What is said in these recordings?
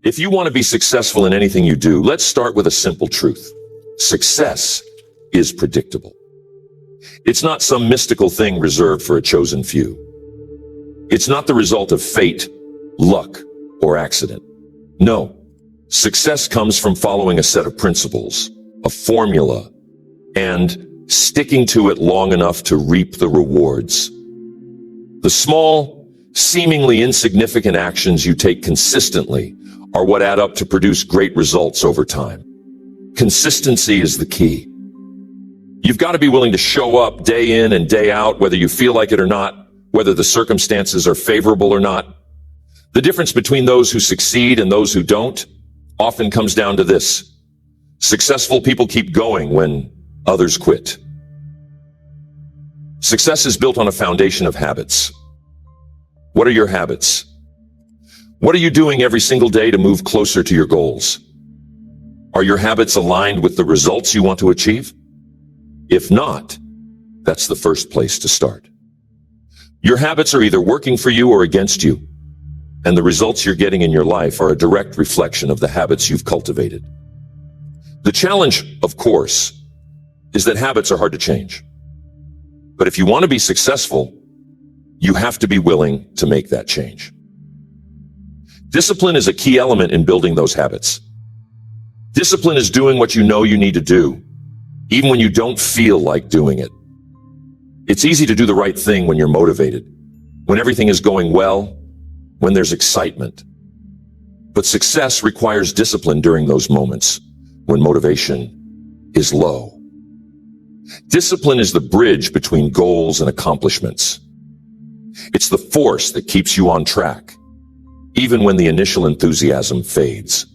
If you want to be successful in anything you do, let's start with a simple truth. Success is predictable. It's not some mystical thing reserved for a chosen few. It's not the result of fate, luck, or accident. No, success comes from following a set of principles, a formula, and sticking to it long enough to reap the rewards. The small, seemingly insignificant actions you take consistently are what add up to produce great results over time. Consistency is the key. You've got to be willing to show up day in and day out, whether you feel like it or not, whether the circumstances are favorable or not. The difference between those who succeed and those who don't often comes down to this. Successful people keep going when others quit. Success is built on a foundation of habits. What are your habits? What are you doing every single day to move closer to your goals? Are your habits aligned with the results you want to achieve? If not, that's the first place to start. Your habits are either working for you or against you, and the results you're getting in your life are a direct reflection of the habits you've cultivated. The challenge, of course, is that habits are hard to change. But if you want to be successful, you have to be willing to make that change. Discipline is a key element in building those habits. Discipline is doing what you know you need to do, even when you don't feel like doing it. It's easy to do the right thing when you're motivated, when everything is going well, when there's excitement. But success requires discipline during those moments when motivation is low. Discipline is the bridge between goals and accomplishments. It's the force that keeps you on track, even when the initial enthusiasm fades.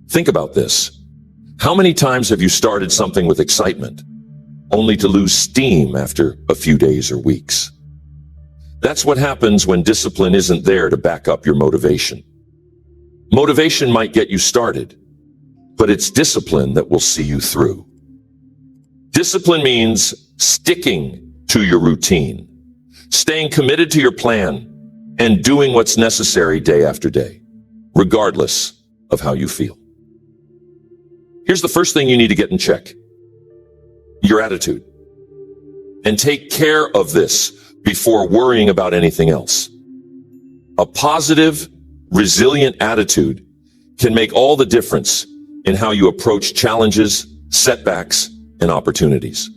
Think about this. How many times have you started something with excitement, only to lose steam after a few days or weeks? That's what happens when discipline isn't there to back up your motivation. Motivation might get you started, but it's discipline that will see you through. Discipline means sticking to your routine, staying committed to your plan, and doing what's necessary day after day, regardless of how you feel. Here's the first thing you need to get in check: your attitude. And take care of this before worrying about anything else. A positive, resilient attitude can make all the difference in how you approach challenges, setbacks, and opportunities.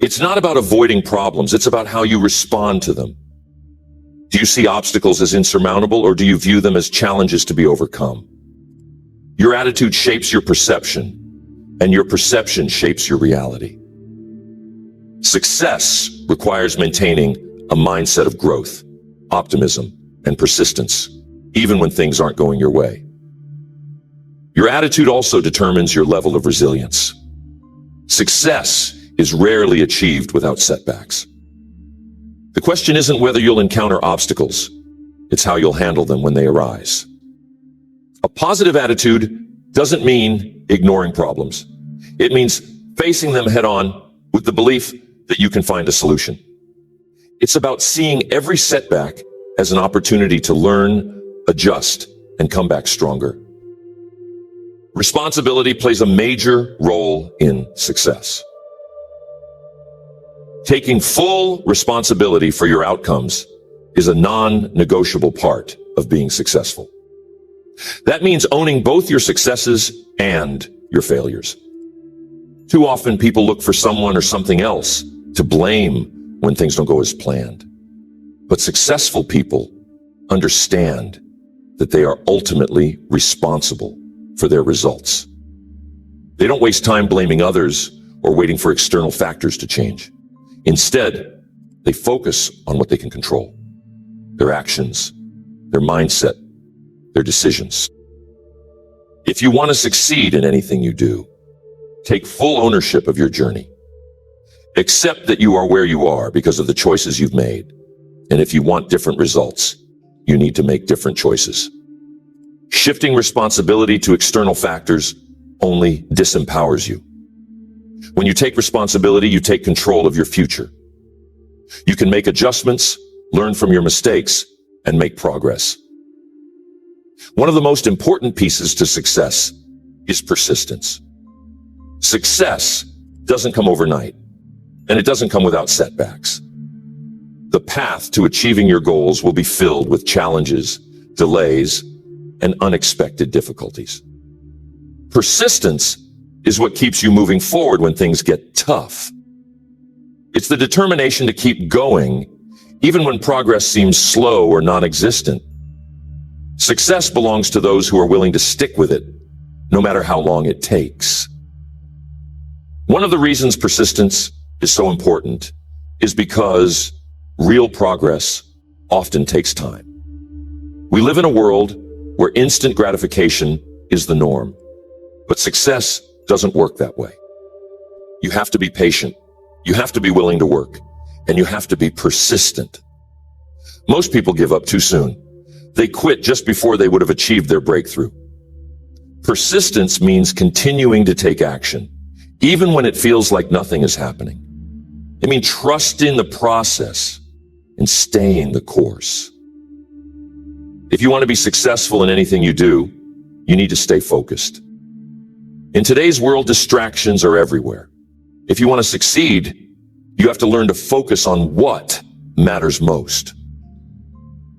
It's not about avoiding problems, it's about how you respond to them. Do you see obstacles as insurmountable, or do you view them as challenges to be overcome? Your attitude shapes your perception, and your perception shapes your reality. Success requires maintaining a mindset of growth, optimism, and persistence, even when things aren't going your way. Your attitude also determines your level of resilience. Success is rarely achieved without setbacks. The question isn't whether you'll encounter obstacles, it's how you'll handle them when they arise. A positive attitude doesn't mean ignoring problems. It means facing them head on with the belief that you can find a solution. It's about seeing every setback as an opportunity to learn, adjust, and come back stronger. Responsibility plays a major role in success. Taking full responsibility for your outcomes is a non-negotiable part of being successful. That means owning both your successes and your failures. Too often people look for someone or something else to blame when things don't go as planned. But successful people understand that they are ultimately responsible for their results. They don't waste time blaming others or waiting for external factors to change. Instead, they focus on what they can control: their actions, their mindset, their decisions. If you want to succeed in anything you do, take full ownership of your journey. Accept that you are where you are because of the choices you've made. And if you want different results, you need to make different choices. Shifting responsibility to external factors only disempowers you. When you take responsibility, you take control of your future. You can make adjustments, learn from your mistakes, and make progress. One of the most important pieces to success is persistence. Success doesn't come overnight, and it doesn't come without setbacks. The path to achieving your goals will be filled with challenges, delays, and unexpected difficulties. Persistence is what keeps you moving forward when things get tough. It's the determination to keep going, even when progress seems slow or non-existent. Success belongs to those who are willing to stick with it, no matter how long it takes. One of the reasons persistence is so important is because real progress often takes time. We live in a world where instant gratification is the norm, but success doesn't work that way. You have to be patient, you have to be willing to work, and you have to be persistent. Most people give up too soon. They quit just before they would have achieved their breakthrough. Persistence means continuing to take action, even when it feels like nothing is happening. It means trusting the process and staying the course. If you want to be successful in anything you do, you need to stay focused. In today's world, distractions are everywhere. If you want to succeed, you have to learn to focus on what matters most.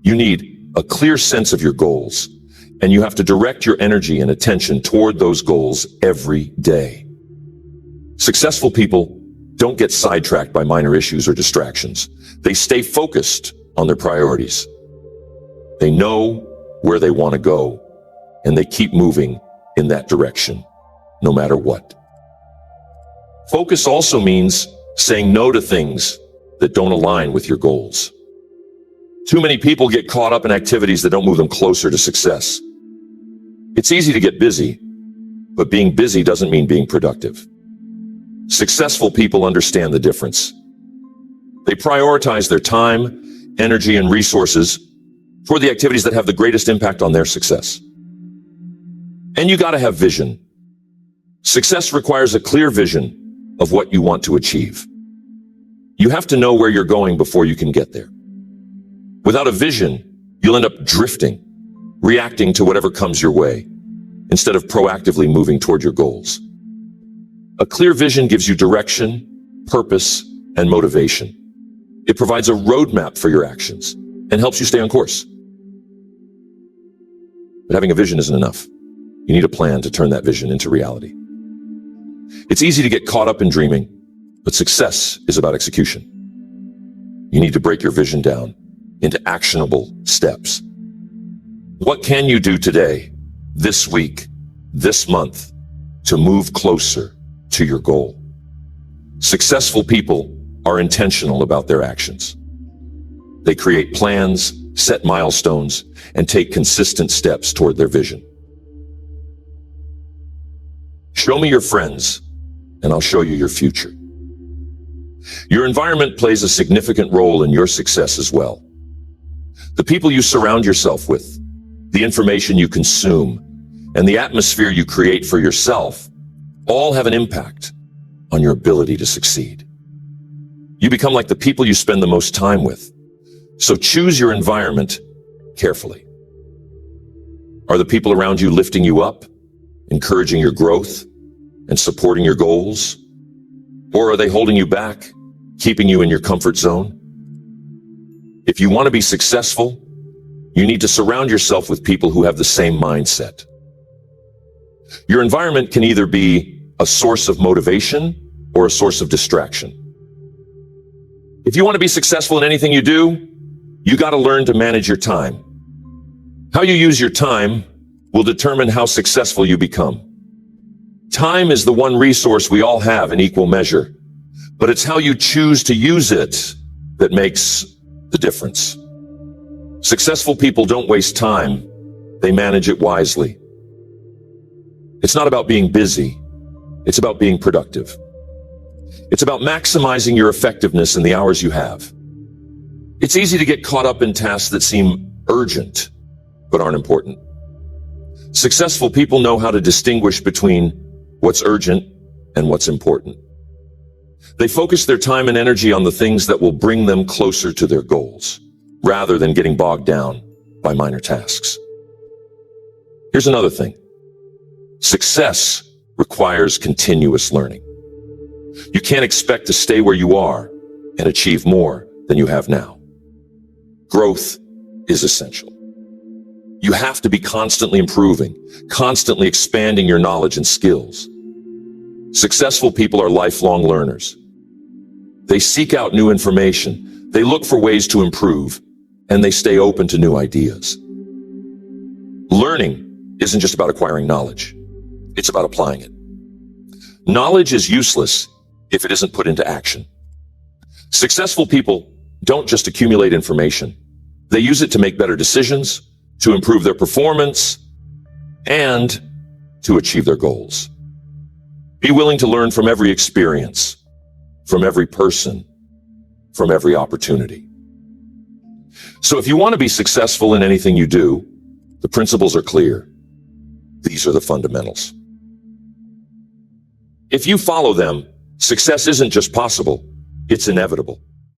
You need a clear sense of your goals, and you have to direct your energy and attention toward those goals every day. Successful people don't get sidetracked by minor issues or distractions. They stay focused on their priorities. They know where they want to go, and they keep moving in that direction, no matter what. Focus also means saying no to things that don't align with your goals. Too many people get caught up in activities that don't move them closer to success. It's easy to get busy, but being busy doesn't mean being productive. Successful people understand the difference. They prioritize their time, energy, and resources for the activities that have the greatest impact on their success. And you got to have vision. Success requires a clear vision of what you want to achieve. You have to know where you're going before you can get there. Without a vision, you'll end up drifting, reacting to whatever comes your way, instead of proactively moving toward your goals. A clear vision gives you direction, purpose, and motivation. It provides a roadmap for your actions and helps you stay on course. But having a vision isn't enough. You need a plan to turn that vision into reality. It's easy to get caught up in dreaming, but success is about execution. You need to break your vision down into actionable steps. What can you do today, this week, this month, to move closer to your goal? Successful people are intentional about their actions. They create plans, set milestones, and take consistent steps toward their vision. Show me your friends, and I'll show you your future. Your environment plays a significant role in your success as well. The people you surround yourself with, the information you consume, and the atmosphere you create for yourself all have an impact on your ability to succeed. You become like the people you spend the most time with. So choose your environment carefully. Are the people around you lifting you up, encouraging your growth, and supporting your goals? Or are they holding you back, keeping you in your comfort zone? If you want to be successful, you need to surround yourself with people who have the same mindset. Your environment can either be a source of motivation or a source of distraction. If you want to be successful in anything you do, you got to learn to manage your time. How you use your time will determine how successful you become. Time is the one resource we all have in equal measure, but it's how you choose to use it that makes the difference. Successful people don't waste time. They manage it wisely. It's not about being busy. It's about being productive. It's about maximizing your effectiveness in the hours you have. It's easy to get caught up in tasks that seem urgent, but aren't important. Successful people know how to distinguish between what's urgent and what's important. They focus their time and energy on the things that will bring them closer to their goals, rather than getting bogged down by minor tasks. Here's another thing. Success requires continuous learning. You can't expect to stay where you are and achieve more than you have now. Growth is essential. You have to be constantly improving, constantly expanding your knowledge and skills. Successful people are lifelong learners. They seek out new information, they look for ways to improve, and they stay open to new ideas. Learning isn't just about acquiring knowledge. It's about applying it. Knowledge is useless if it isn't put into action. Successful people don't just accumulate information. They use it to make better decisions, to improve their performance, and to achieve their goals. Be willing to learn from every experience, from every person, from every opportunity. So if you want to be successful in anything you do, the principles are clear. These are the fundamentals. If you follow them, success isn't just possible, it's inevitable.